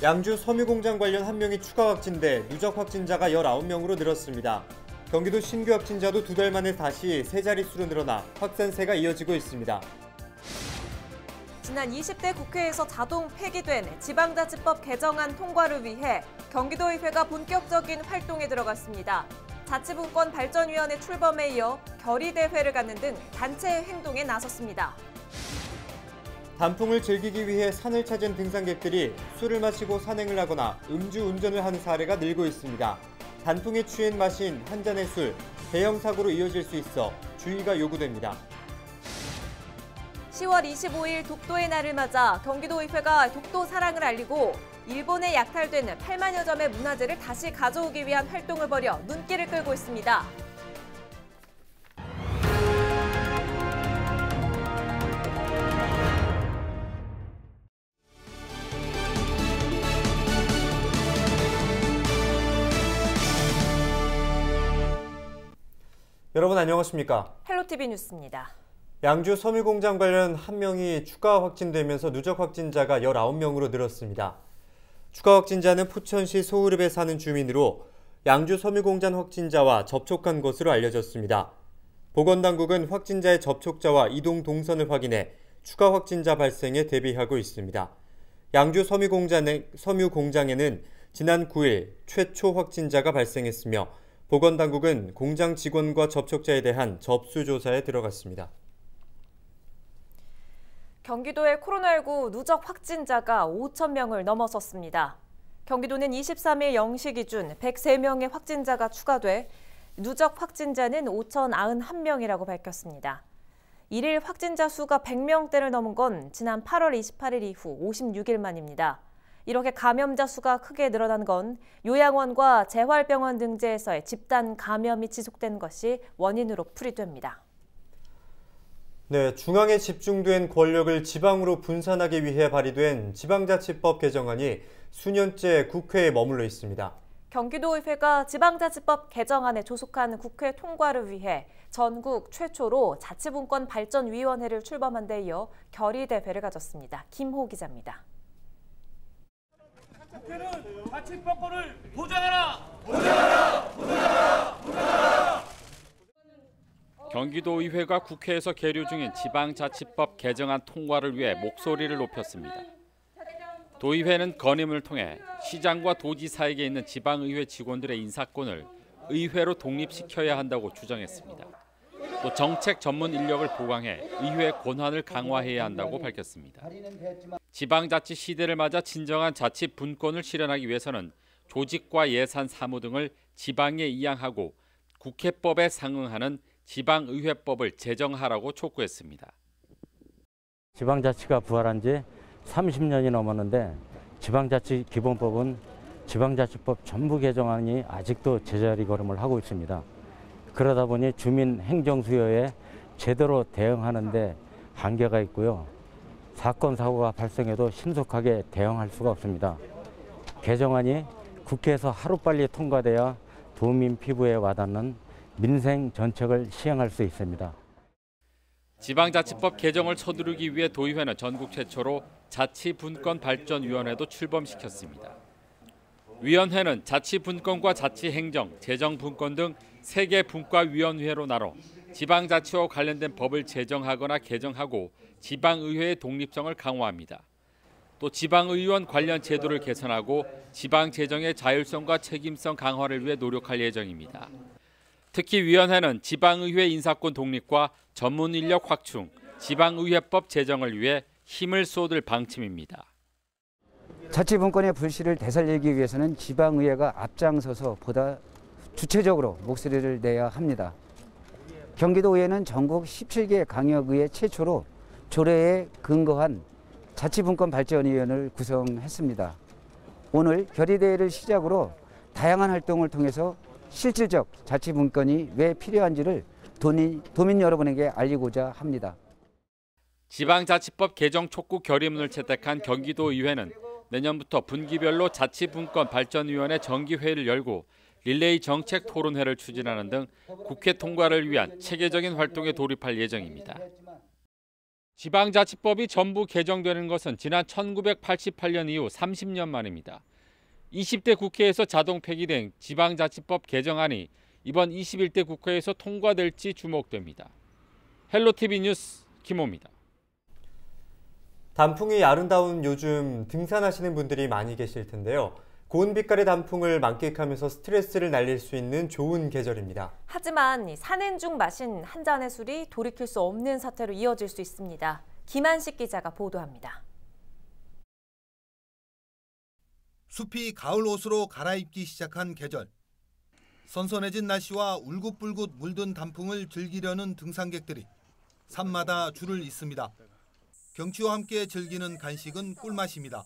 양주 섬유공장 관련 1명이 추가 확진돼 누적 확진자가 19명으로 늘었습니다. 경기도 신규 확진자도 2달 만에 다시 세 자릿수로 늘어나 확산세가 이어지고 있습니다. 지난 20대 국회에서 자동 폐기된 지방자치법 개정안 통과를 위해 경기도의회가 본격적인 활동에 들어갔습니다. 자치분권 발전위원회 출범에 이어 결의대회를 갖는 등 단체 행동에 나섰습니다. 단풍을 즐기기 위해 산을 찾은 등산객들이 술을 마시고 산행을 하거나 음주운전을 하는 사례가 늘고 있습니다. 단풍에 취한 마신 한 잔의 술, 대형 사고로 이어질 수 있어 주의가 요구됩니다. 10월 25일 독도의 날을 맞아 경기도의회가 독도 사랑을 알리고 일본에 약탈된 8만여 점의 문화재를 다시 가져오기 위한 활동을 벌여 눈길을 끌고 있습니다. 여러분 안녕하십니까? 헬로티비 뉴스입니다. 양주 섬유공장 관련 1명이 추가 확진되면서 누적 확진자가 19명으로 늘었습니다. 추가 확진자는 포천시 소우릅에 사는 주민으로 양주 섬유공장 확진자와 접촉한 것으로 알려졌습니다. 보건당국은 확진자의 접촉자와 이동 동선을 확인해 추가 확진자 발생에 대비하고 있습니다. 양주 섬유공장에는 지난 9일 최초 확진자가 발생했으며 보건당국은 공장 직원과 접촉자에 대한 접수조사에 들어갔습니다. 경기도의 코로나19 누적 확진자가 5,000명을 넘어섰습니다. 경기도는 23일 0시 기준 103명의 확진자가 추가돼 누적 확진자는 5,091명이라고 밝혔습니다. 일일 확진자 수가 100명대를 넘은 건 지난 8월 28일 이후 56일 만입니다. 이렇게 감염자 수가 크게 늘어난 건 요양원과 재활병원 등지에서의 집단 감염이 지속된 것이 원인으로 풀이됩니다. 네, 중앙에 집중된 권력을 지방으로 분산하기 위해 발의된 지방자치법 개정안이 수년째 국회에 머물러 있습니다. 경기도의회가 지방자치법 개정안에 조속한 국회 통과를 위해 전국 최초로 자치분권 발전위원회를 출범한 데 이어 결의대회를 가졌습니다. 김호 기자입니다. 국회는 자치법권을 보장하라! 보장하라! 보장하라! 보장하라! 경기도의회가 국회에서 계류 중인 지방자치법 개정안 통과를 위해 목소리를 높였습니다. 도의회는 건의문을 통해 시장과 도지사에게 있는 지방의회 직원들의 인사권을 의회로 독립시켜야 한다고 주장했습니다. 또 정책 전문 인력을 보강해 의회 권한을 강화해야 한다고 밝혔습니다. 지방자치 시대를 맞아 진정한 자치 분권을 실현하기 위해서는 조직과 예산 사무 등을 지방에 이양하고 국회법에 상응하는 지방의회법을 제정하라고 촉구했습니다. 지방자치가 부활한 지 30년이 넘었는데 지방자치 기본법은 지방자치법 전부 개정안이 아직도 제자리 걸음을 하고 있습니다. 그러다 보니 주민 행정 수요에 제대로 대응하는 데 한계가 있고요. 사건, 사고가 발생해도 신속하게 대응할 수가 없습니다. 개정안이 국회에서 하루빨리 통과돼야 도민 피부에 와닿는 민생 정책을 시행할 수 있습니다. 지방자치법 개정을 서두르기 위해 도의회는 전국 최초로 자치분권발전위원회도 출범시켰습니다. 위원회는 자치분권과 자치행정, 재정분권 등 3개 분과위원회로 나눠 지방자치와 관련된 법을 제정하거나 개정하고 지방의회의 독립성을 강화합니다. 또 지방의원 관련 제도를 개선하고 지방재정의 자율성과 책임성 강화를 위해 노력할 예정입니다. 특히 위원회는 지방의회 인사권 독립과 전문 인력 확충, 지방의회법 제정을 위해 힘을 쏟을 방침입니다. 자치분권의 불씨를 되살리기 위해서는 지방의회가 앞장서서 보다 주체적으로 목소리를 내야 합니다. 경기도의회는 전국 17개 강역의회 최초로 조례에 근거한 자치분권발전위원회를 구성했습니다. 오늘 결의대회를 시작으로 다양한 활동을 통해서 실질적 자치분권이 왜 필요한지를 도민 여러분에게 알리고자 합니다. 지방자치법 개정 촉구 결의문을 채택한 경기도의회는 내년부터 분기별로 자치분권발전위원회 정기회의를 열고 릴레이 정책 토론회를 추진하는 등 국회 통과를 위한 체계적인 활동에 돌입할 예정입니다. 지방자치법이 전부 개정되는 것은 지난 1988년 이후 30년 만입니다. 20대 국회에서 자동 폐기된 지방자치법 개정안이 이번 21대 국회에서 통과될지 주목됩니다. 헬로티비 뉴스 김호입니다. 단풍이 아름다운 요즘 등산하시는 분들이 많이 계실 텐데요. 고운 빛깔의 단풍을 만끽하면서 스트레스를 날릴 수 있는 좋은 계절입니다. 하지만 산행 중 마신 한 잔의 술이 돌이킬 수 없는 사태로 이어질 수 있습니다. 김한식 기자가 보도합니다. 숲이 가을 옷으로 갈아입기 시작한 계절. 선선해진 날씨와 울긋불긋 물든 단풍을 즐기려는 등산객들이 산마다 줄을 잇습니다. 경치와 함께 즐기는 간식은 꿀맛입니다.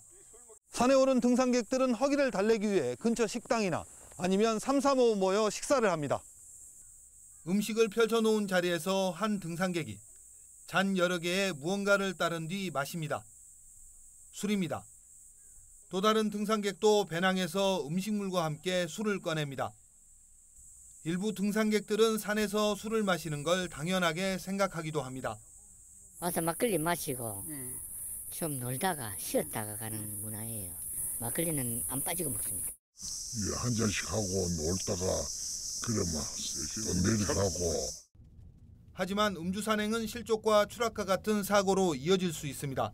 산에 오른 등산객들은 허기를 달래기 위해 근처 식당이나 아니면 335 모여 식사를 합니다. 음식을 펼쳐놓은 자리에서 한 등산객이 잔 여러 개의 무언가를 따른 뒤 마십니다. 술입니다. 또 다른 등산객도 배낭에서 음식물과 함께 술을 꺼냅니다. 일부 등산객들은 산에서 술을 마시는 걸 당연하게 생각하기도 합니다. 와서 막걸리 마시고 좀 놀다가 쉬었다가 가는 문화예요. 막걸리는 안 빠지고 먹습니다. 한 잔씩 하고 놀다가 그래 또 내려가고. 하지만 음주 산행은 실족과 추락과 같은 사고로 이어질 수 있습니다.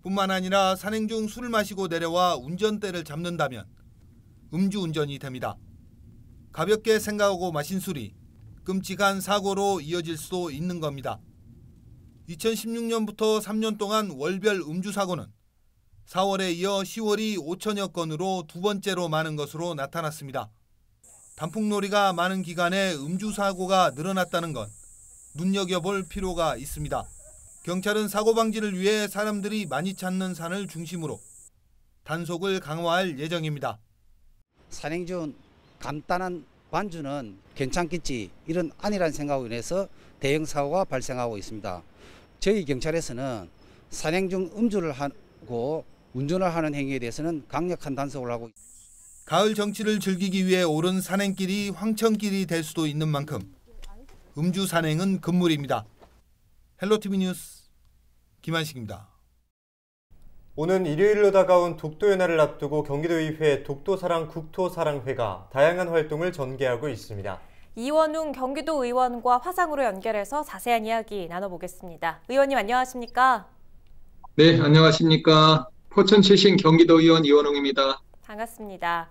뿐만 아니라 산행 중 술을 마시고 내려와 운전대를 잡는다면 음주운전이 됩니다. 가볍게 생각하고 마신 술이 끔찍한 사고로 이어질 수도 있는 겁니다. 2016년부터 3년 동안 월별 음주 사고는 4월에 이어 10월이 5천여 건으로 두 번째로 많은 것으로 나타났습니다. 단풍놀이가 많은 기간에 음주 사고가 늘어났다는 건 눈여겨볼 필요가 있습니다. 경찰은 사고 방지를 위해 사람들이 많이 찾는 산을 중심으로 단속을 강화할 예정입니다. 산행 중 간단한 반주는 괜찮겠지 이런 안일한 생각으로 인해서 대형 사고가 발생하고 있습니다. 저희 경찰에서는 산행 중 음주를 하고 운전을 하는 행위에 대해서는 강력한 단속을 하고 있습니다. 가을 정취를 즐기기 위해 오른 산행길이 황천길이 될 수도 있는 만큼 음주 산행은 금물입니다. 헬로티비 뉴스 김한식입니다. 오는 일요일로 다가온 독도의 날을 앞두고 경기도의회 독도사랑 국토사랑회가 다양한 활동을 전개하고 있습니다. 이원웅 경기도 의원과 화상으로 연결해서 자세한 이야기 나눠보겠습니다. 의원님 안녕하십니까? 네, 안녕하십니까. 포천 출신 경기도 의원 이원웅입니다. 반갑습니다.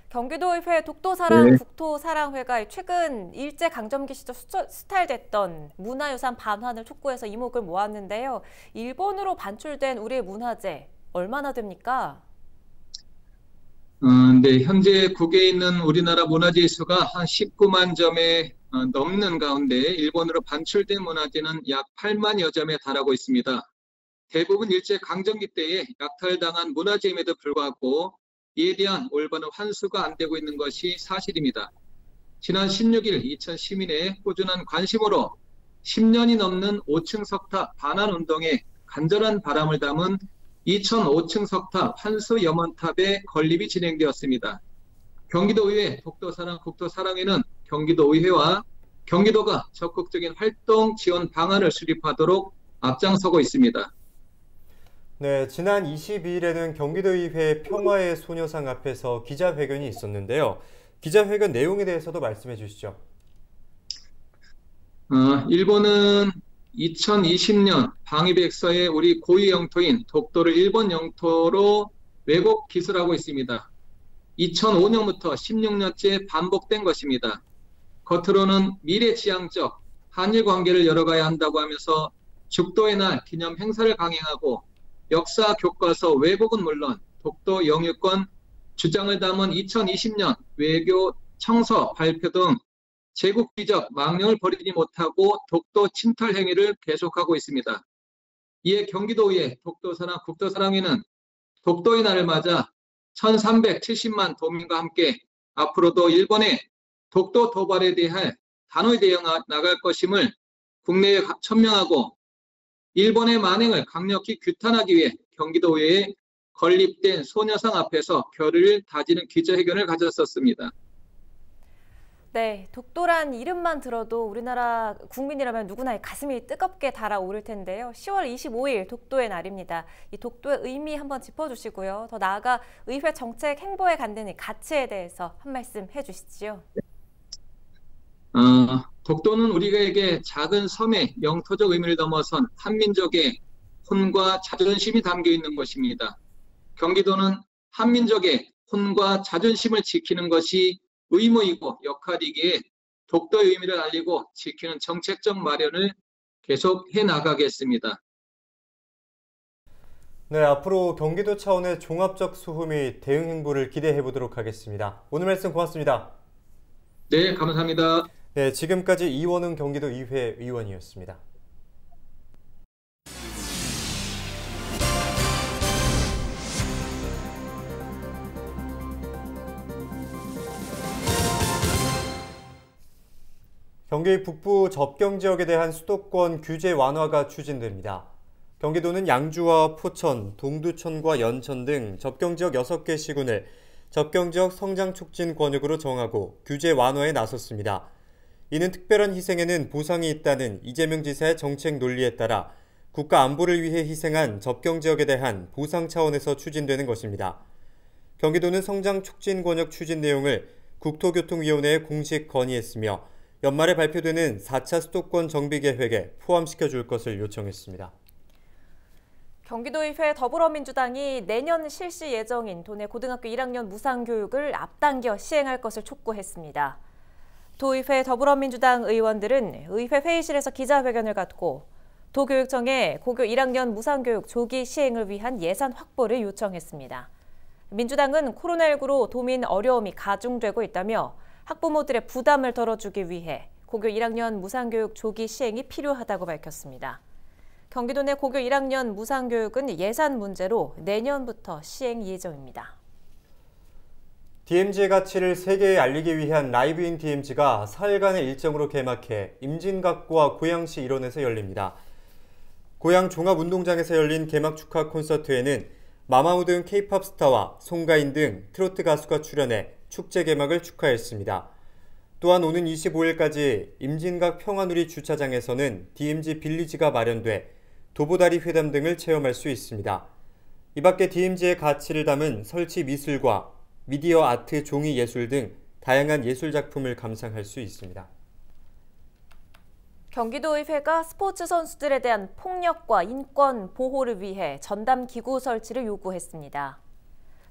경기도의회 독도사랑 국토사랑회가 최근 일제강점기 시절 수탈됐던 문화유산 반환을 촉구해서 이목을 모았는데요. 일본으로 반출된 우리의 문화재 얼마나 됩니까? 네, 현재 국외에 있는 우리나라 문화재 수가 한 19만 점에 넘는 가운데 일본으로 반출된 문화재는 약 8만여 점에 달하고 있습니다. 대부분 일제강점기 때에 약탈당한 문화재임에도 불구하고 이에 대한 올바른 환수가 안 되고 있는 것이 사실입니다. 지난 16일 이천 시민의 꾸준한 관심으로 10년이 넘는 5층 석탑 반환 운동에 간절한 바람을 담은 2005층 석탑 환수 염원탑의 건립이 진행되었습니다. 경기도의회 독도사랑 국토사랑회는 경기도의회와 경기도가 적극적인 활동 지원 방안을 수립하도록 앞장서고 있습니다. 네, 지난 22일에는 경기도의회 평화의 소녀상 앞에서 기자회견이 있었는데요. 기자회견 내용에 대해서도 말씀해 주시죠. 일본은 2020년 방위백서에 우리 고유 영토인 독도를 일본 영토로 왜곡 기술하고 있습니다. 2005년부터 16년째 반복된 것입니다. 겉으로는 미래지향적 한일 관계를 열어가야 한다고 하면서 죽도의 날 기념 행사를 강행하고 역사 교과서 왜곡은 물론 독도 영유권 주장을 담은 2020년 외교 청서 발표 등 제국주의적 망령을 버리지 못하고 독도 침탈 행위를 계속하고 있습니다. 이에 경기도의회 독도사랑 국토사랑회는 독도의 날을 맞아 1370만 도민과 함께 앞으로도 일본의 독도 도발에 대해 단호히 대응 나갈 것임을 국내에 천명하고 일본의 만행을 강력히 규탄하기 위해 경기도의회에 건립된 소녀상 앞에서 결의를 다지는 기자회견을 가졌었습니다. 네, 독도란 이름만 들어도 우리나라 국민이라면 누구나 가슴이 뜨겁게 달아오를 텐데요. 10월 25일 독도의 날입니다. 이 독도의 의미 한번 짚어주시고요. 더 나아가 의회 정책 행보에 갖는 가치에 대해서 한 말씀 해주시지요. 독도는 우리에게 작은 섬의 영토적 의미를 넘어선 한민족의 혼과 자존심이 담겨 있는 곳입니다. 경기도는 한민족의 혼과 자존심을 지키는 것이 의무이고 역할이기에 독도의 의미를 알리고 지키는 정책적 마련을 계속해 나가겠습니다. 네, 앞으로 경기도 차원의 종합적 수호 및 대응 행보를 기대해 보도록 하겠습니다. 오늘 말씀 고맙습니다. 네, 감사합니다. 네, 지금까지 이원웅 경기도의회 의원이었습니다. 경기 북부 접경 지역에 대한 수도권 규제 완화가 추진됩니다. 경기도는 양주와 포천, 동두천과 연천 등 접경 지역 6개 시군을 접경 지역 성장 촉진 권역으로 정하고 규제 완화에 나섰습니다. 이는 특별한 희생에는 보상이 있다는 이재명 지사의 정책 논리에 따라 국가 안보를 위해 희생한 접경 지역에 대한 보상 차원에서 추진되는 것입니다. 경기도는 성장 촉진 권역 추진 내용을 국토교통위원회에 공식 건의했으며 연말에 발표되는 4차 수도권 정비 계획에 포함시켜 줄 것을 요청했습니다. 경기도의회 더불어민주당이 내년 실시 예정인 도내 고등학교 1학년 무상교육을 앞당겨 시행할 것을 촉구했습니다. 도의회 더불어민주당 의원들은 의회 회의실에서 기자회견을 갖고 도교육청에 고교 1학년 무상교육 조기 시행을 위한 예산 확보를 요청했습니다. 민주당은 코로나19로 도민 어려움이 가중되고 있다며 학부모들의 부담을 덜어주기 위해 고교 1학년 무상교육 조기 시행이 필요하다고 밝혔습니다. 경기도 내 고교 1학년 무상교육은 예산 문제로 내년부터 시행 예정입니다. DMZ의 가치를 세계에 알리기 위한 라이브인 DMZ가 4일간의 일정으로 개막해 임진각과 고양시 일원에서 열립니다. 고양 종합운동장에서 열린 개막 축하 콘서트에는 마마무 등 K-팝 스타와 송가인 등 트로트 가수가 출연해 축제 개막을 축하했습니다. 또한 오는 25일까지 임진각 평화누리 주차장에서는 DMZ 빌리지가 마련돼 도보다리 회담 등을 체험할 수 있습니다. 이 밖에 DMZ의 가치를 담은 설치 미술과 미디어 아트 종이 예술 등 다양한 예술 작품을 감상할 수 있습니다. 경기도의회가 스포츠 선수들에 대한 폭력과 인권 보호를 위해 전담 기구 설치를 요구했습니다.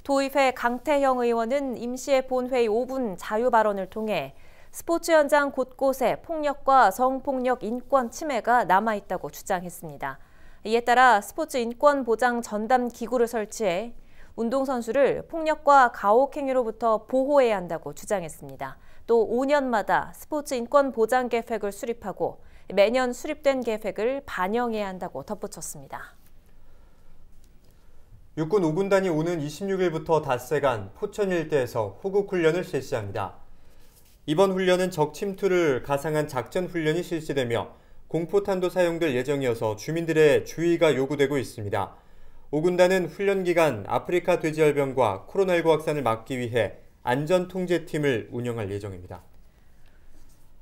도의회 강태형 의원은 임시의 본회의 5분 자유 발언을 통해 스포츠 현장 곳곳에 폭력과 성폭력 인권 침해가 남아있다고 주장했습니다. 이에 따라 스포츠 인권 보장 전담 기구를 설치해 운동선수를 폭력과 가혹행위로부터 보호해야 한다고 주장했습니다. 또 5년마다 스포츠 인권 보장 계획을 수립하고 매년 수립된 계획을 반영해야 한다고 덧붙였습니다. 육군 5군단이 오는 26일부터 닷새간 포천 일대에서 호국훈련을 실시합니다. 이번 훈련은 적 침투를 가상한 작전 훈련이 실시되며 공포탄도 사용될 예정이어서 주민들의 주의가 요구되고 있습니다. 5군단은 훈련 기간 아프리카 돼지열병과 코로나19 확산을 막기 위해 안전통제팀을 운영할 예정입니다.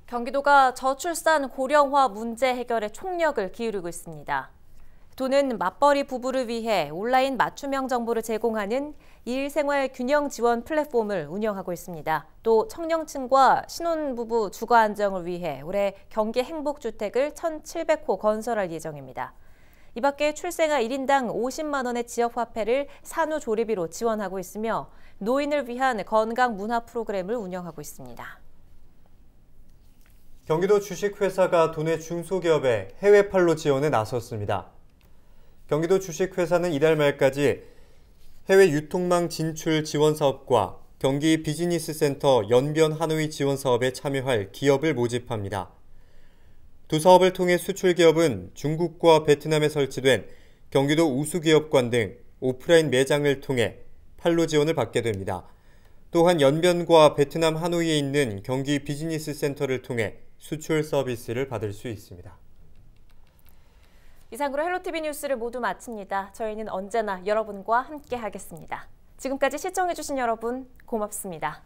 경기도가 저출산 고령화 문제 해결에 총력을 기울이고 있습니다. 도는 맞벌이 부부를 위해 온라인 맞춤형 정보를 제공하는 일생활 균형 지원 플랫폼을 운영하고 있습니다. 또 청년층과 신혼부부 주거 안정을 위해 올해 경기 행복주택을 1,700호 건설할 예정입니다. 이 밖에 출생아 1인당 50만 원의 지역화폐를 산후조리비로 지원하고 있으며 노인을 위한 건강문화 프로그램을 운영하고 있습니다. 경기도 주식회사가 도내 중소기업에 해외 판로 지원에 나섰습니다. 경기도 주식회사는 이달 말까지 해외 유통망 진출 지원 사업과 경기 비즈니스 센터 연변 하노이 지원 사업에 참여할 기업을 모집합니다. 두 사업을 통해 수출 기업은 중국과 베트남에 설치된 경기도 우수기업관 등 오프라인 매장을 통해 판로 지원을 받게 됩니다. 또한 연변과 베트남 하노이에 있는 경기 비즈니스 센터를 통해 수출 서비스를 받을 수 있습니다. 이상으로 헬로티비 뉴스를 모두 마칩니다. 저희는 언제나 여러분과 함께 하겠습니다. 지금까지 시청해주신 여러분 고맙습니다.